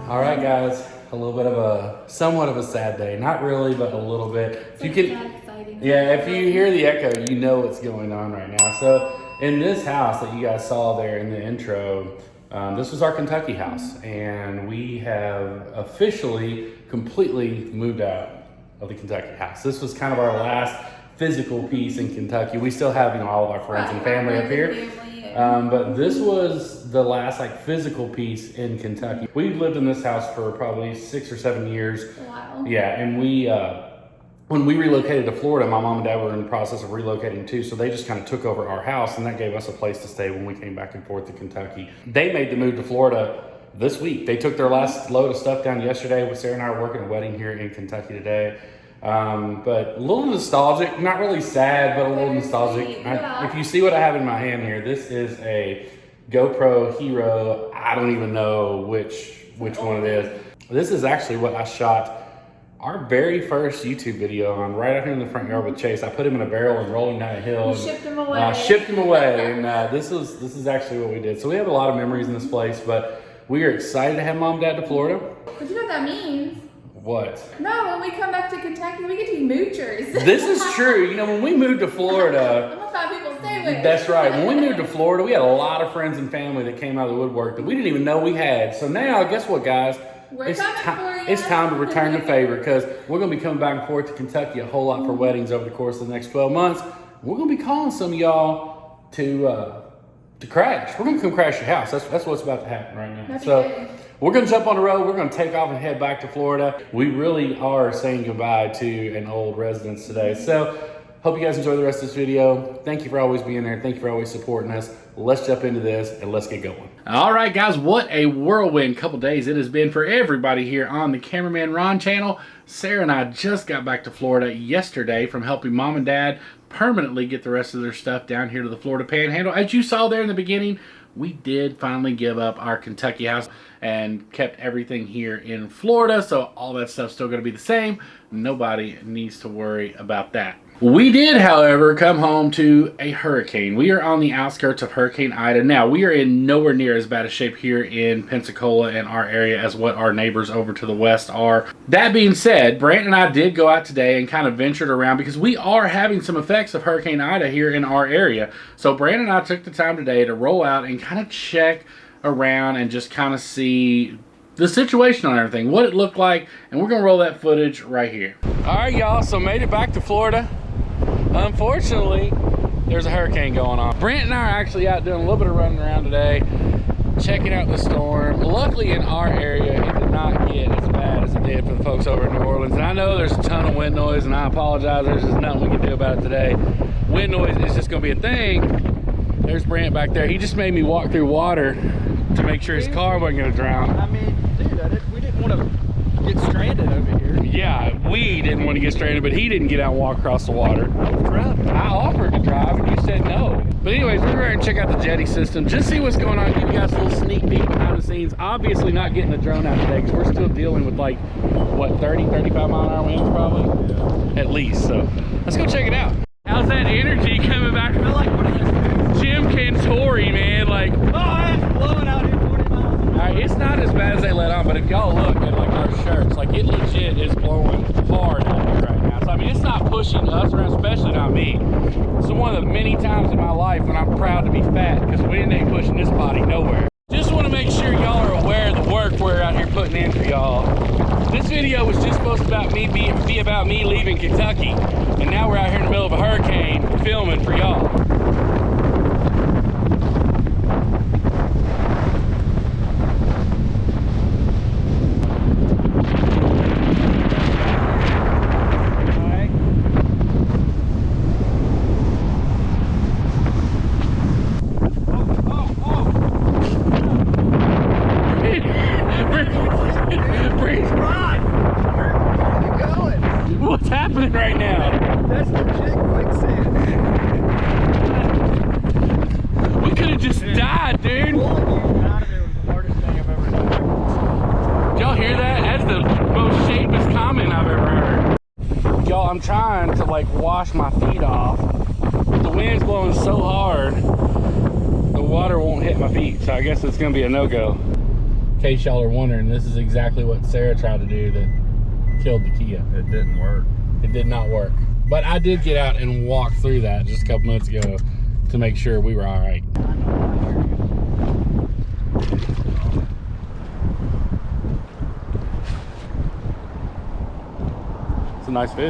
All right, guys, a little bit of somewhat of a sad day. Not really, but a little bit. If you can, yeah, if you hear the echo, you know what's going on right now. So in this house that you guys saw there in the intro, this was our Kentucky house, and we have officially completely moved out of the Kentucky house. This was kind of our last physical piece in Kentucky. We still have, all of our friends and family up here. But this was the last physical piece in Kentucky. We lived in this house for probably 6 or 7 years. Wow. Yeah, and we when we relocated to Florida, my mom and dad were in the process of relocating too, so they just kind of took over our house, and that gave us a place to stay when we came back and forth to Kentucky. They made the move to Florida this week. They took their last load of stuff down yesterday. Sarah and I are working a wedding here in Kentucky today. But a little nostalgic, not really sad, but a little nostalgic. If you see what I have in my hand here, this is a GoPro Hero. I don't even know which one it is. This is actually what I shot our very first YouTube video on, right out here in the front yard with Chase. I put him in a barrel and rolled him down a hill. You shipped him away. Shipped him away, and this is actually what we did. So we have a lot of memories in this place, but we are excited to have Mom and Dad to Florida. But you know what that means? What? No, when we come back to Kentucky, we get to be moochers. This is true. When we moved to Florida, I'm gonna find people to stay with. That's right. When we moved to Florida, we had a lot of friends and family that came out of the woodwork that we didn't even know we had. So now, guess what, guys? It's time to return the favor, because we're going to be coming back and forth to Kentucky a whole lot for weddings over the course of the next 12 months. We're going to be calling some of y'all to crash. We're going to come crash your house. That's what's about to happen right now. So we're going to jump on the road. We're going to take off and head back to Florida. We really are saying goodbye to an old residence today. So hope you guys enjoy the rest of this video. Thank you for always being there. Thank you for always supporting us. Let's jump into this and let's get going. All right, guys, what a whirlwind couple days it has been for everybody here on the Cameraman Ron channel. Sarah and I just got back to Florida yesterday from helping Mom and Dad permanently get the rest of their stuff down here to the Florida Panhandle. As you saw there in the beginning, we did finally give up our Kentucky house and kept everything here in Florida, so all that stuff's still going to be the same. Nobody needs to worry about that. We did, however, come home to a hurricane. We are on the outskirts of Hurricane Ida. Now, we are in nowhere near as bad a shape here in Pensacola and our area as what our neighbors over to the west are. That being said, Brant and I did go out today and kind of ventured around because we are having some effects of Hurricane Ida here in our area. So Brant and I took the time today to roll out and kind of check around and just kind of see the situation on everything, what it looked like, and we're gonna roll that footage right here. All right, y'all, so made it back to Florida. Unfortunately, there's a hurricane going on. Brent and I are actually out doing a little bit of running around today, checking out the storm. Luckily in our area, it did not get as bad as it did for the folks over in New Orleans. And I know there's a ton of wind noise, and I apologize, there's just nothing we can do about it today. Wind noise is just gonna be a thing. There's Brent back there. He just made me walk through water to make sure his car wasn't gonna drown. I mean, dude, we didn't want to get stranded over here. Yeah, we didn't want to get stranded, but he didn't get out and walk across the water. I offered to drive, and you said no. But anyways, we're going to check out the jetty system, just see what's going on, give you guys a little sneak peek behind the scenes. Obviously not getting the drone out today, because we're still dealing with 30, 35 mile an hour winds probably? Yeah. At least, so let's go check it out. How's that energy coming back? I feel like one of those Jim Cantori, man, oh, it's blowing out here 40 miles. Alright, it's not as bad as they let on, but if y'all look at our shirts, it legit is blowing hard out here right now. So I mean, it's not pushing us around, especially not me. It's one of the many times in my life when I'm proud to be fat, because wind ain't pushing this body nowhere. Just want to make sure y'all are aware of the work we're out here putting in for y'all. This video was just supposed to be about me leaving Kentucky, and now we're out here in the middle of a hurricane filming for y'all. What's happening right now? That's legit quicksand. We could have just died, dude. Pulling you out of there was the hardest thing I've ever done. Did y'all hear that? That's the most shapeless comment I've ever heard. Y'all, I'm trying to wash my feet off, but the wind's blowing so hard, the water won't hit my feet, so I guess it's gonna be a no-go. case y'all are wondering, this is exactly what Sarah tried to do that killed the Kia. It didn't work. It did not work. But I did get out and walk through that just a couple minutes ago to make sure we were all right. It's a nice fish.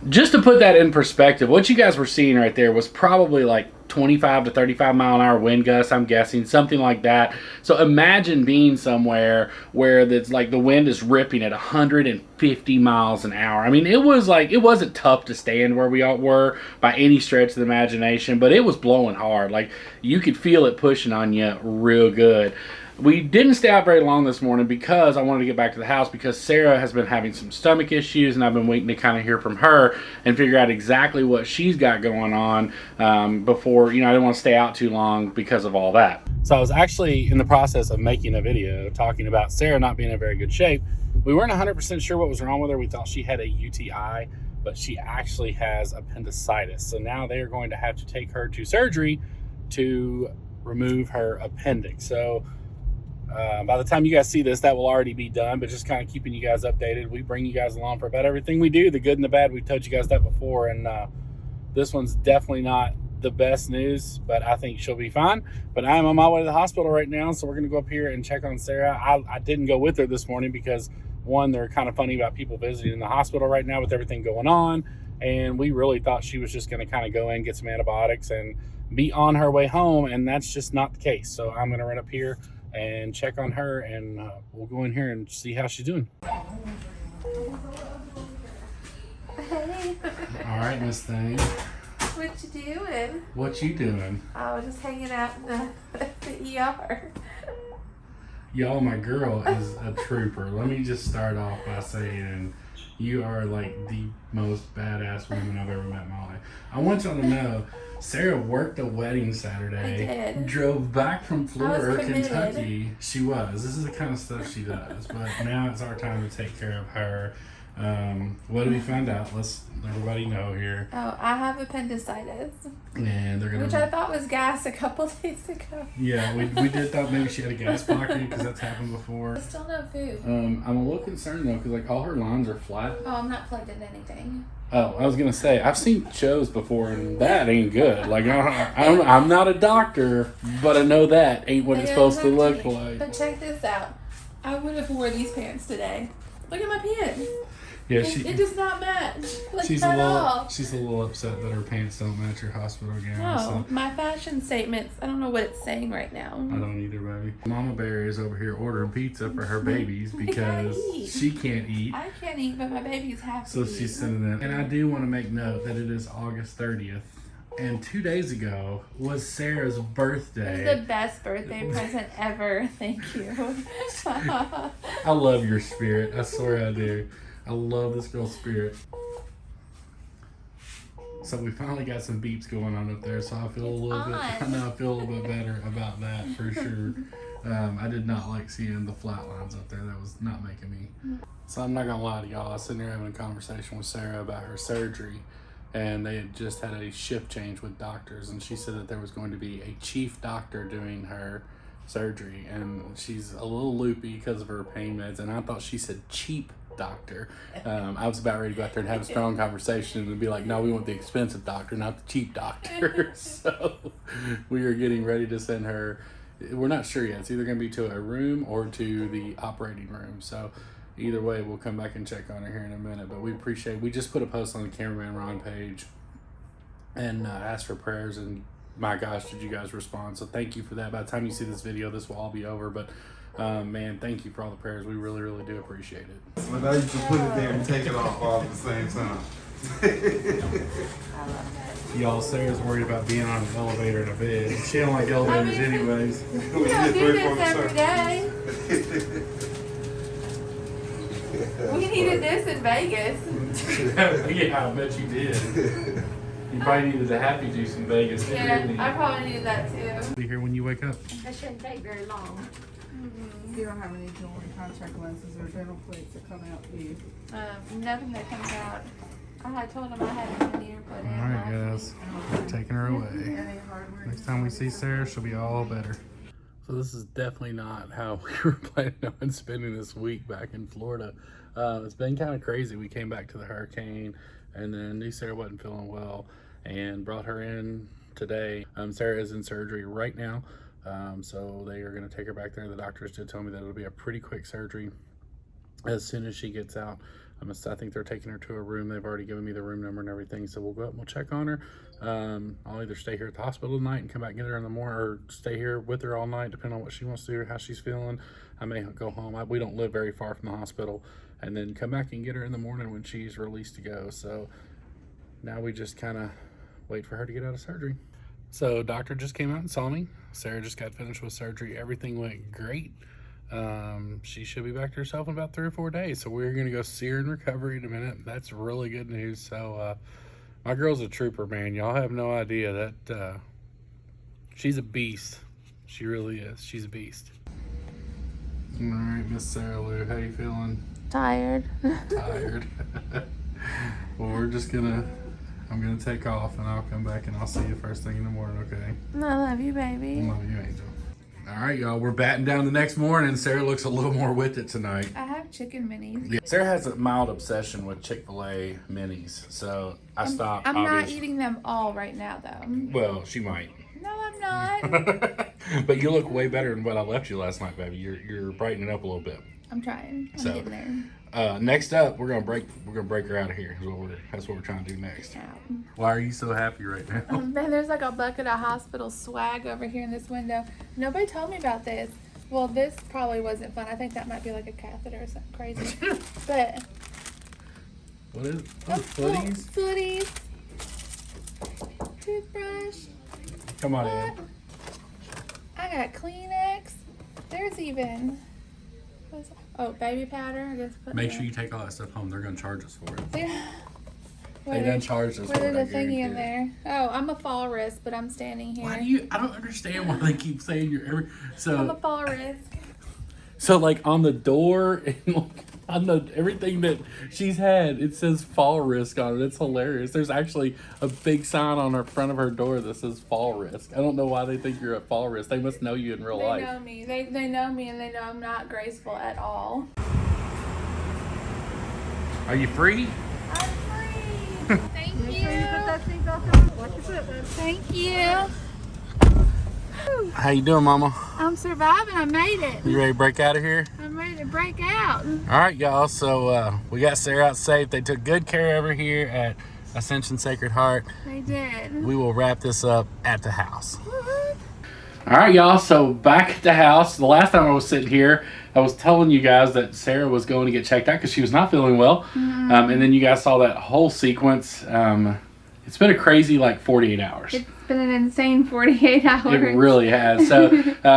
Just to put that in perspective, what you guys were seeing right there was probably like 25 to 35 mile an hour wind gusts, I'm guessing, something like that. So imagine being somewhere where it's like the wind is ripping at 150 miles an hour. I mean, it was like, it wasn't tough to stand where we all were by any stretch of the imagination, but it was blowing hard. Like, you could feel it pushing on you real good. We didn't stay out very long this morning because I wanted to get back to the house because Sarah has been having some stomach issues, and I've been waiting to kind of hear from her and figure out exactly what she's got going on before, you know, I didn't want to stay out too long because of all that. So I was actually in the process of making a video talking about Sarah not being in very good shape. We weren't 100% sure what was wrong with her. We thought she had a UTI, but she actually has appendicitis. So now they are going to have to take her to surgery to remove her appendix. So by the time you guys see this, that will already be done, but just kind of keeping you guys updated. We bring you guys along for about everything we do, the good and the bad. We've told you guys that before, and this one's definitely not the best news, but I think she'll be fine. But I'm on my way to the hospital right now, so we're going to go up here and check on Sarah. I didn't go with her this morning because, one, they're kind of funny about people visiting in the hospital right now with everything going on, and we really thought she was just going to kind of go in, get some antibiotics, and be on her way home, and that's just not the case. So I'm going to run up here and check on her, and we'll go in here and see how she's doing. Hey. All right, Miss Thing. What you doing? What you doing? I was just hanging out in the ER. Y'all, my girl is a trooper. Let me just start off by saying you are like the most badass woman I've ever met in my life. I want y'all to know, Sarah worked a wedding Saturday. I did. Drove back from Florida or committed. Kentucky. She was. This is the kind of stuff she does. But now it's our time to take care of her. What did we find out? Let's let everybody know here. Oh, I have appendicitis. And they're gonna. Which I thought was gas a couple days ago. Yeah, we did thought maybe she had a gas pocket because that's happened before. There's still no food. I'm a little concerned though because like all her lines are flat. Oh, I'm not plugged into anything. Oh, I was gonna say I've seen shows before and that ain't good. Like I'm not a doctor, but I know that ain't what it's supposed to look like. But check this out. I would have wore these pants today. Look at my pants. Yeah, It does not match. Like, she's at a little all. she's a little upset that her pants don't match her hospital gown. No, So. my fashion statements. I don't know what it's saying right now. I don't either, baby. Mama Bear is over here ordering pizza for her babies because she can't eat. I can't eat, but my babies have to. So she's sending it. And I do want to make note that it is August 30th. And 2 days ago was Sarah's birthday. It's the best birthday present ever. Thank you. I love your spirit. I swear I do. I love this girl's spirit. So we finally got some beeps going on up there, so I feel a little bit. I know I feel a little bit better about that for sure. I did not like seeing the flat lines up there. That was not making me. So I'm not gonna lie to y'all. I was sitting there having a conversation with Sarah about her surgery, and they had just had a shift change with doctors, and she said that there was going to be a chief doctor doing her surgery, and she's a little loopy because of her pain meds, and I thought she said cheap doctor. I was about ready to go out there and have a strong conversation and be like, no, we want the expensive doctor, not the cheap doctor. So we are getting ready to send her. We're not sure yet. It's either going to be to a room or to the operating room. So either way, we'll come back and check on her here in a minute. But we just put a post on the Cameraman Ron page and asked for prayers, and my gosh, did you guys respond? So thank you for that. By the time you see this video, this will all be over. But man, thank you for all the prayers. We really, really do appreciate it. But now you can put it there and take it off all at the same time. Y'all, Sarah's worried about being on an elevator in a bed. She don't like elevators anyways. We don't do this every day. We needed this in Vegas. Yeah, I bet you did. You probably needed a happy juice in Vegas. Yeah, I probably needed that too. Be here when you wake up. That shouldn't take very long. You don't have any jewelry, contact lenses, or dental plates that come out, do you? Nothing that comes out. I told him I had a meter put in. All right, guys, we're taking her away. Next time we see Sarah, she'll be all better. So this is definitely not how we were planning on spending this week back in Florida. It's been kind of crazy. We came back to the hurricane, and then knew Sarah wasn't feeling well, and brought her in today. Sarah is in surgery right now, so they are going to take her back there. The doctors did tell me that it'll be a pretty quick surgery as soon as she gets out. I think they're taking her to a room. They've already given me the room number and everything, so we'll go up and we'll check on her. I'll either stay here at the hospital tonight and come back and get her in the morning, or stay here with her all night, depending on what she wants to do or how she's feeling. I may go home. We don't live very far from the hospital, and then come back and get her in the morning when she's released to go. So now we just kind of wait for her to get out of surgery. So doctor just came out and saw me. Sarah just got finished with surgery. Everything went great. She should be back to herself in about 3 or 4 days. So we're going to go see her in recovery in a minute. That's really good news. So, my girl's a trooper, man. Y'all have no idea that, she's a beast. She really is. She's a beast. All right, Miss Sarah Lou, how you feeling? Tired. Tired. Well, I'm gonna take off, and I'll come back and I'll see you first thing in the morning, okay? I love you, baby. I love you, Angel. All right, y'all, we're batting down the next morning. Sarah looks a little more with it tonight. I have chicken minis. Yeah. Sarah has a mild obsession with Chick-fil-A minis, so I stopped. I'm not eating them all right now, though. Well, she might. No, I'm not. But you look way better than what I left you last night, baby. You're brightening up a little bit. I'm trying. I'm getting there. Next up, we're gonna break her out of here. That's what we're trying to do next. Yeah. Why are you so happy right now? Man, there's like a bucket of hospital swag over here in this window. Nobody told me about this. Well, this probably wasn't fun. I think that might be like a catheter or something crazy. But what is it? Oh, footies. Footies. Toothbrush. Come on What? in. I got Kleenex. There's even baby powder. I guess. Make sure you take all that stuff home. They're gonna charge us for it. They done charged us for it. There's a thingy in there. Oh, I'm a fall risk, but I'm standing here. I don't understand why they keep saying you're every. I'm a fall risk. So like on the door and like on everything that she's had, it says fall risk on it. It's hilarious. There's actually a big sign on the front of her door that says fall risk. I don't know why they think you're a fall risk. They must know you in real life. They know me. They know me, and they know I'm not graceful at all. Are you free? I'm free. Thank you. Thank you. How you doing, Mama? I'm surviving. I made it. You ready to break out of here? I'm ready to break out. All right, y'all. So we got Sarah out safe. They took good care of her here at Ascension Sacred Heart. They did. We will wrap this up at the house. All right, y'all. So back at the house. The last time I was sitting here, I was telling you guys that Sarah was going to get checked out because she was not feeling well. Mm-hmm. And then you guys saw that whole sequence. It's been a crazy 48 hours. It's been an insane 48 hours. It really has. So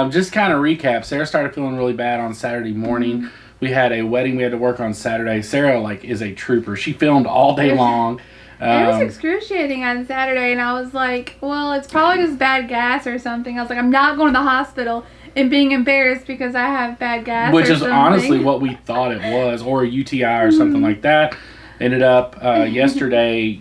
just kind of recap. Sarah started feeling really bad on Saturday morning. Mm-hmm. We had a wedding we had to work on Saturday. Sarah is a trooper. She filmed all day long. It was excruciating on Saturday, and I was like, well, it's probably just bad gas or something. I was like, I'm not going to the hospital and being embarrassed because I have bad gas. Which or is something. honestly what we thought it was, or a UTI or something like that. Ended up yesterday,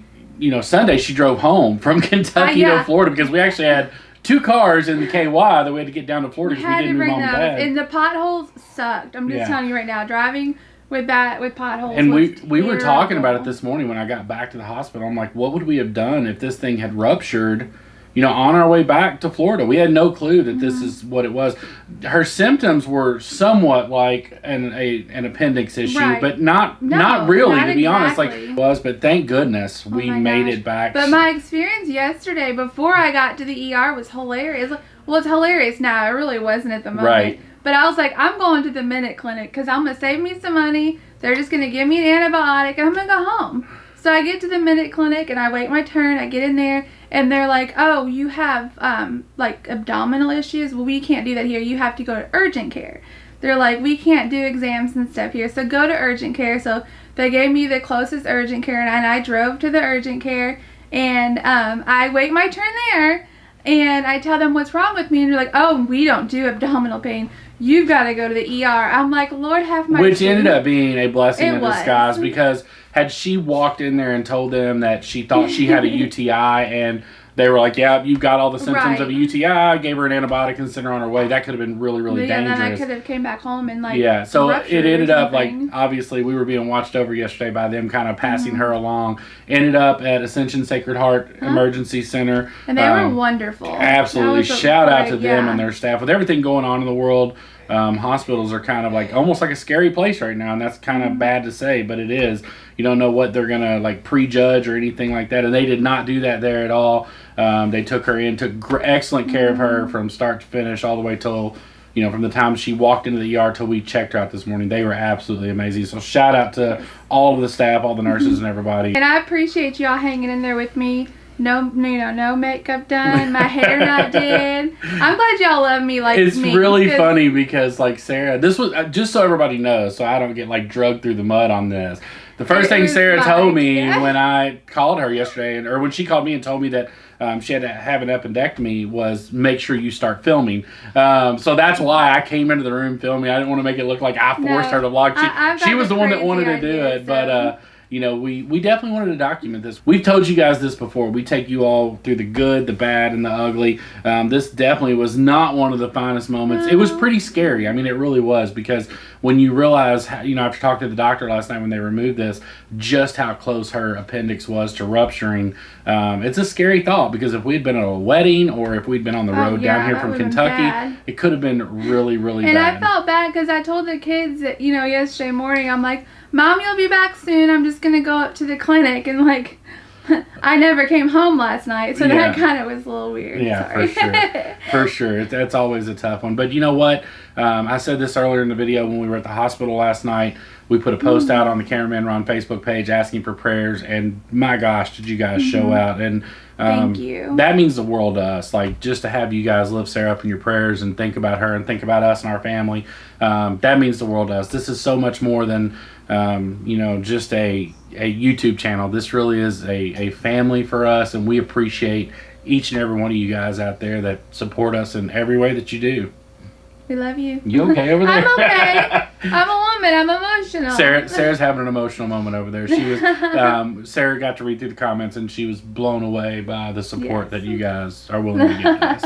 Sunday she drove home from Kentucky to Florida because we actually had 2 cars in the KY that we had to get down to Florida because we didn't move Mom and Dad. And the potholes sucked. I'm just telling you right now, driving with potholes. And we were talking about it this morning when I got back to the hospital. I'm like, what would we have done if this thing had ruptured, on our way back to Florida? We had no clue that this is what it was. Her symptoms were somewhat like an appendix issue, but not really, to be honest, like it was. But thank goodness we made it back. But my experience yesterday before I got to the ER was hilarious. Well, it's hilarious now. It really wasn't at the moment. Right. But I was like, I'm going to the Minute Clinic because I'm going to save me some money. They're just going to give me an antibiotic and I'm going to go home. So I get to the Minute Clinic and I wait my turn. I get in there and they're like, oh, you have abdominal issues? Well, we can't do that here. You have to go to urgent care. They're like, we can't do exams and stuff here. So go to urgent care. So they gave me the closest urgent care and I drove to the urgent care and I wait my turn there. And I tell them what's wrong with me, and they're like, oh, we don't do abdominal pain. You've got to go to the ER. I'm like, Lord have mercy. Which ended up being a blessing It in was. disguise, because had she walked in there and told them that she thought she had a UTI and they were like, yeah, you've got all the symptoms of a UTI, gave her an antibiotic and sent her on her way, that could have been really, really dangerous. Then I could have came back home and so ruptured it ended or up something. obviously we were being watched over yesterday by them kind of passing her along. Ended up at Ascension Sacred Heart Emergency Center. And they were wonderful. Absolutely. Shout out to them and their staff. With everything going on in the world, hospitals are kind of like almost like a scary place right now, and that's kind of bad to say, but it is. You don't know what they're gonna like prejudge or anything like that, and they did not do that there at all. They took her in, took excellent care of her from start to finish, all the way till, you know, from the time she walked into the ER till we checked her out this morning. They were absolutely amazing. So shout out to all of the staff, all the nurses and everybody. And I appreciate y'all hanging in there with me. No makeup done, my hair not did. I'm glad y'all love me like it's me. Really funny because like Sarah, this was just so everybody knows, so I don't get like drugged through the mud on this. The first thing Sarah told me when I called her yesterday, or when she called me and told me that she had to have an appendectomy, was make sure you start filming. So that's why I came into the room filming. I didn't want to make it look like I forced her to vlog. She was the one that wanted to do it, but you know, we definitely wanted to document this. We've told you guys this before. We take you all through the good, the bad, and the ugly. This definitely was not one of the finest moments. It was pretty scary. I mean, it really was, because when you realize, you know, after talking to the doctor last night when they removed this, just how close her appendix was to rupturing, it's a scary thought, because if we'd been at a wedding or if we'd been on the road down here from Kentucky, it could have been really, really bad. And I felt bad because I told the kids that, you know, yesterday morning, I'm like, Mom, you'll be back soon. I'm just going to go up to the clinic. And, like, I never came home last night, so that kind of was a little weird. Yeah, Sorry. for sure. For sure. That's always a tough one. But you know what? I said this earlier in the video when we were at the hospital last night. We put a post out on the Cameraman Ron Facebook page asking for prayers, and my gosh, did you guys show out. And thank you. That means the world to us. Like, just to have you guys lift Sarah up in your prayers and think about her and think about us and our family, that means the world to us. This is so much more than you know, just a YouTube channel. This really is a family for us, and we appreciate each and every one of you guys out there that support us in every way that you do. We love you. You okay over there? I'm okay. I'm a woman. I'm emotional. Sarah's having an emotional moment over there. She was Sarah got to read through the comments, and she was blown away by the support that you guys are willing to give us.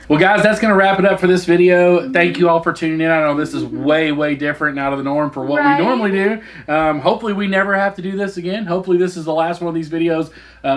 Well, guys, that's going to wrap it up for this video. Thank you all for tuning in. I know this is way, way different and out of the norm for what we normally do. Hopefully, we never have to do this again. Hopefully, this is the last one of these videos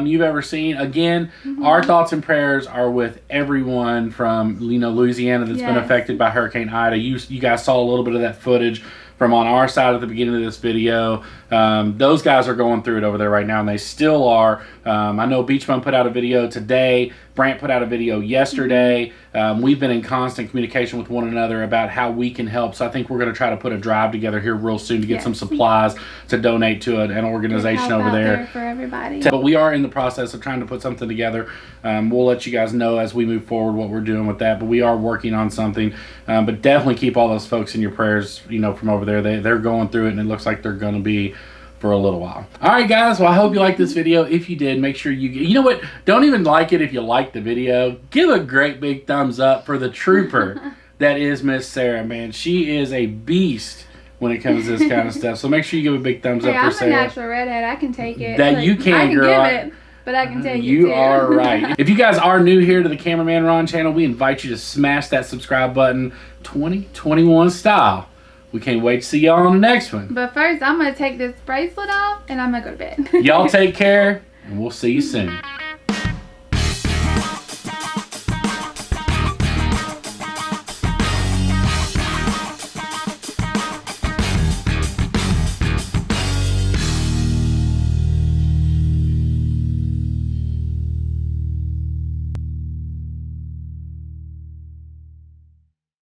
you've ever seen. Again, our thoughts and prayers are with everyone from, you know, Louisiana that's been affected by Hurricane Ida. You guys saw a little bit of that footage from on our side at the beginning of this video. Those guys are going through it over there right now, and they still are. I know Beach Bum put out a video today. Brant put out a video yesterday. We've been in constant communication with one another about how we can help. So I think we're going to try to put a drive together here real soon to get some supplies to donate to an organization over there. For everybody. But we are in the process of trying to put something together. We'll let you guys know as we move forward what we're doing with that. But we are working on something. But definitely keep all those folks in your prayers, you know, from over there. They're going through it, and it looks like they're going to be for a little while. All right, guys. Well, I hope you liked this video. If you did, make sure you know what? Don't even like it if you like the video. Give a great big thumbs up for the trooper that is Miss Sarah, man. She is a beast when it comes to this kind of stuff. So make sure you give a big thumbs up for Sarah. I'm a natural redhead. I can take it. That you can, I can girl. give it, but I can take it You too. are right. If you guys are new here to the Cameraman Ron channel, we invite you to smash that subscribe button 2021 style. We can't wait to see y'all on the next one. But first, I'm going to take this bracelet off, and I'm going to go to bed. Y'all take care, and we'll see you soon.